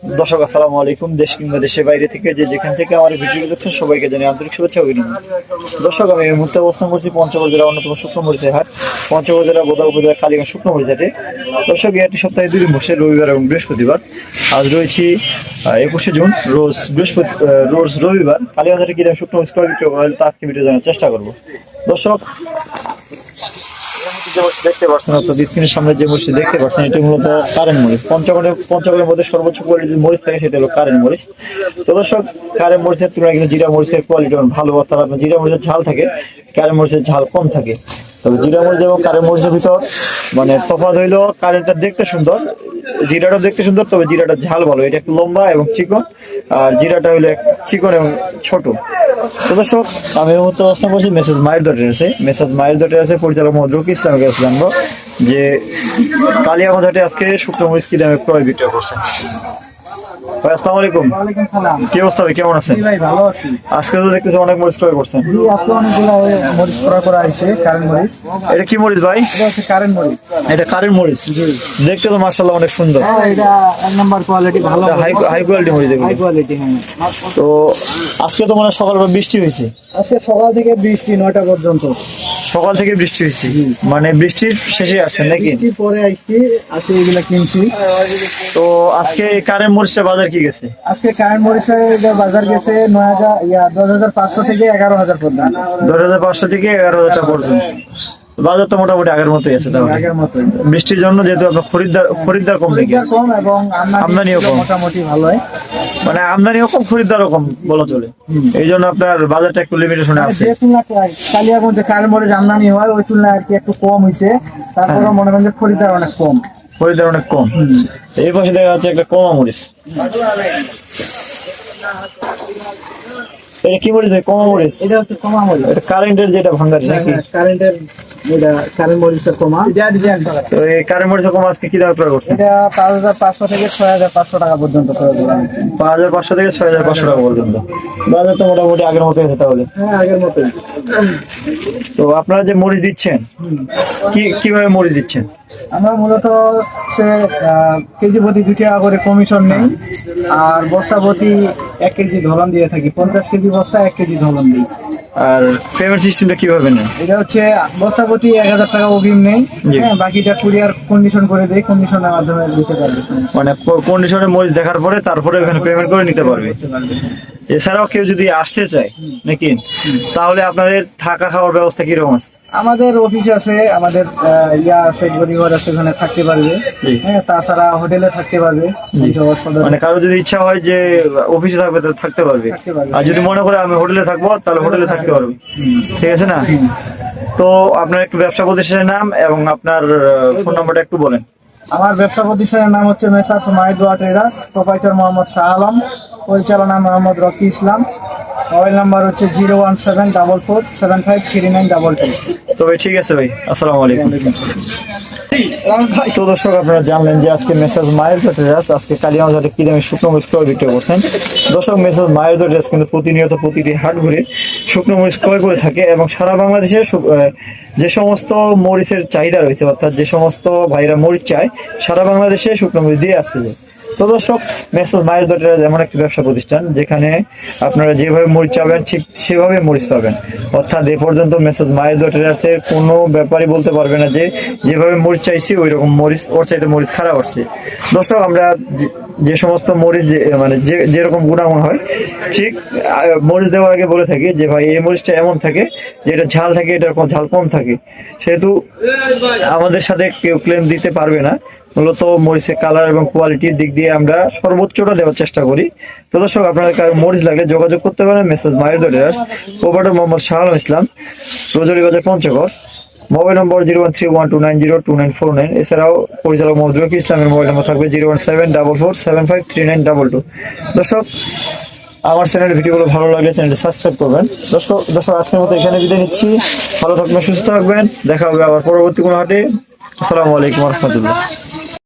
দর্শক আসসালামু আলাইকুম। দেশ কিংবা দেশের বাইরে থেকে যেখান থেকে আমার ভিডিও দেখছেন সবাইকে জানাই আন্তরিক শুভেচ্ছা ও অভিনন্দন। দর্শক, আমি এই মুহূর্তে অবস্থান করছি পঞ্চগড় জেলার অন্যতম শুকনো মরিচের হাট, পঞ্চগড় জেলা বোদা উপজেলা কালীগঞ্জ শুকনো মরিচ হাটে। দর্শক, এই হাটটি সপ্তাহে 2 দিন বসে, রবিবার এবং বৃহস্পতিবার। আজ রয়েছি 21শে জুন, রোজ রবিবার। কালীগঞ্জ হাটে কি দাম শুকনো মরিচ ক্রয় বিক্রয় তা আজকে ভিডিও জানার চেষ্টা করবো। দর্শক, দেখতে পাচ্ছেন অর্থাৎ স্ক্রিনের সামনে যে মরিচ দেখতে পাচ্ছেন, এটি মূলত কারেন্ট মরিচ। পঞ্চগড়ের মধ্যে সর্বোচ্চ কোয়ালিটির মরিচ থাকে সেটা হলো কারেন্ট মরিচ। তো দর্শক, কারেন্ট মরিচের তুলনায় কিন্তু জিরা মরিচের কোয়ালিটি ভালো, অর্থাৎ আপনার জিরা মরিচের ঝাল থাকে, কারেন্ট মরিচের ঝাল কম থাকে। তবে জিরা মরিচ এবং কারেন্ট মরিচের ভিতর মানে তফাৎ হইলো, কারেন্টটা দেখতে সুন্দর, জিরাটা দেখতে সুন্দর, তবে জিরাটা ঝাল ভালো। এটা একটু লম্বা এবং চিকন, আর জিরাটা হইলো চিকন এবং ছোট। তো দর্শক, আমি এই মুহূর্তে প্রশ্ন করছি মেসেজ মায়ের দটের আছে পরিচালক মোহাম্মদ রকি ইসলামের কাছে জানবো যে কালিয়াগঞ্জ হাটে আজকে শুকনো মরিচ কি দামে ক্রয় বিক্রয় করছেন। ভাই আসসালামু আলাইকুম। ওয়ালাইকুম সালাম। কি অবস্থা ভাই, কেমন আছেন? ভাই ভালো আছি। আজকে তো দেখতেছি অনেক মরিচ ক্রয় করছেন। আজকে অনেকগুলো মরিচ ক্রয় করা হয়েছে, কারেন্ট মরিচ। এটা কি মরিচ ভাই? এটা হচ্ছে কারেন্ট মরিচ। এটা কারেন্ট মরিচ। দেখতে তো মাশাআল্লাহ অনেক সুন্দর। হ্যাঁ, এটা এক নাম্বার কোয়ালিটি, ভালো হাই কোয়ালিটি মরিচ এগুলো। High quality. হ্যাঁ, তো আজকে তো মানে সকালবেলা বৃষ্টি হয়েছে। আজকে সকাল থেকে বৃষ্টি 9টা পর্যন্ত। সকাল থেকে বৃষ্টি হয়েছে, মানে বৃষ্টির শেষে আসছেন নাকি? বৃষ্টির পরে আজকে এগুলা কিনছি। তো আজকে কারেন্ট মরিচের বাজার কি গেছে? আজকে কারেন্ট মরিচের বাজার গেছে 10,500 থেকে 11,000 পর্যন্ত। 10,500 থেকে 11,000 টাকা পর্যন্ত। বাজার তো মোটামুটি আগের মতোই আছে। তাহলে আগের মতোই। বৃষ্টির জন্য যেহেতু আপনার খরিদ্দার কম নাকি? খরিদ্দার কম এবং আমদানিও কম। মোটামুটি ভালোই, মানে আমদানিও কম, খরিদ্দারও কম বলা চলে। এই জন্য আপনার বাজারটা একটু লিমিটেশনে আছে। যে তুলনায় কালিয়াগঞ্জে কারেন্ট মরিচ আমদানি হয় ওই তুলনায় আর কি একটু কম হয়েছে। তারপরে মনে করেন যে খরিদ্দার অনেক কম। খরিদ্দার অনেক কম। এই পাশে দেখা যাচ্ছে একটা কমা মরিচ। এটা কি মরিচ ভাই? কমা মরিচ। এটা হচ্ছে কমা মরিচ। এটা কারেন্টের যেটা ভাঙারি নাকি? কারেন্টের, এটা কারেন্ট মরিচের কমা। তো এই কারেন্ট মরিচের কমা আজকে কি দাম ক্রয় করছেন? এটা 5,500 থেকে 6,500 টাকা পর্যন্ত ক্রয় করলাম। 5,500 থেকে 6,500 টাকা পর্যন্ত। বাজার তো মোটামুটি আগের মতো আছে তাহলে। হ্যাঁ, আগের মতোই। তো আপনারা যে মরিচ দিচ্ছেন, কিভাবে মরিচ দিচ্ছেন? আমরা মূলত কেজি প্রতি 2 টাকা করে কমিশন নেই, আর বস্তা প্রতি 1 কেজি ধলন দিয়ে থাকি। 50 কেজি বস্তা 1 কেজি ধলন দিই। আর পেমেন্ট সিস্টেমটা কিভাবে নেন? এটা হচ্ছে বস্তা প্রতি 1,000 টাকা অগ্রিম নেই। হ্যাঁ, বাকিটা কুরিয়ার কন্ডিশন করে দেয়, কন্ডিশনের মাধ্যমে দিতে পারবে। মানে কন্ডিশনে মরিচ দেখার পরে তারপরে ওখানে পেমেন্ট করে নিতে পারবে। এছাড়াও কেউ যদি আসতে চায় নাকি, তাহলে আপনাদের থাকা খাওয়ার ব্যবস্থা কিরকম আছে? আমাদের অফিস আছে, আমাদের আছে, গরিঘর আছে, ওখানে থাকতে পারবে। হ্যাঁ, তাছাড়া হোটেলে থাকতে পারবে। মানে কারো যদি ইচ্ছা হয় যে অফিসে থাকবে তাহলে থাকতে পারবে, আর যদি মনে করে আমি হোটেলে থাকবো তাহলে হোটেলে থাকতে পারবে। ঠিক আছে না? তো আপনার একটু ব্যবসা প্রতিষ্ঠানের নাম এবং আপনার ফোন নাম্বারটা একটু বলেন। আমার ব্যবসা প্রতিষ্ঠানের নাম হচ্ছে Messrs Mahidua traders, proprietor Mohammad Shah Alam, পরিচালনা মোহাম্মদ রকি ইসলাম। মোবাইল নাম্বার হচ্ছে 01744753922। তবে ঠিক আছে ভাই, আসসালামু আলাইকুম। তো দর্শক, আপনারা জানলেন যে আজকে মেসাজ মায়ের ট্রেডার্স আজকে কালিয়াগঞ্জ হাটে কি দামে শুকনো মরিচ ক্রয় বিক্রয় করছেন। দর্শক, মেসাজ মায়ের ট্রেডার্স কিন্তু প্রতিনিয়ত প্রতিটি হাট ঘুরে শুকনো মরিচ ক্রয় করে থাকে এবং সারা বাংলাদেশে যে সমস্ত মরিচের চাহিদা রয়েছে, অর্থাৎ যে সমস্ত ভাইরা মরিচ চায়, সারা বাংলাদেশে শুকনো মরিচ দিয়ে আসতে যায়। তো দর্শক, মেসাজ মায়ের ট্রেডার্স এমন একটি ব্যবসা প্রতিষ্ঠান যেখানে আপনারা যেভাবে মরিচ চাবেন ঠিক সেভাবে মরিচ পাবেন। অর্থাৎ এ পর্যন্ত মেসাজ মায়ের ট্রেডার্সে কোনো ব্যাপারই বলতে পারবে না যে যেভাবে মরিচ চাইছি ওই রকম মরিচ, ওর চাইতে মরিচ খারাপ আসছে। দর্শক, আমরা যে সমস্ত মরিচ মানে যেরকম গুণাগুণ হয় ঠিক মরিচ দেওয়ার আগে বলে থাকি যে ভাই এই মরিচটা এমন থাকে যে এটা ঝাল থাকে, এটার ঝাল কম থাকে। সেহেতু আমাদের সাথে কেউ ক্লেম দিতে পারবে না। মূলত মরিচের কালার এবং কোয়ালিটির দিক দিয়ে আমরা সর্বোচ্চটা দেওয়ার চেষ্টা করি। তো দর্শক, আপনাদের কারো মরিচ লাগলে যোগাযোগ করতে পারেন মেসাজ মায়ের ট্রেডার্স, প্রোপাইটার মোহাম্মদ শাহ আলম ইসলাম, রজলি বাজার, পঞ্চগড়। Mobile number 01312902949। এছাড়াও পরিচালক মোহাম্মদ রকি ইসলামের মোবাইল নম্বর থাকবে 01744753922। দর্শক, আমার চ্যানেলের ভিডিওগুলো ভালো লাগলে চ্যানেলটি সাবস্ক্রাইব করবেন। দর্শক, আজকের মতো এখানে বিদায় নিচ্ছি। ভালো থাকবেন, সুস্থ থাকবেন, দেখা হবে আবার পরবর্তী কোনো হাটে। আসসালামু আলাইকুম রহমতুল্লাহ।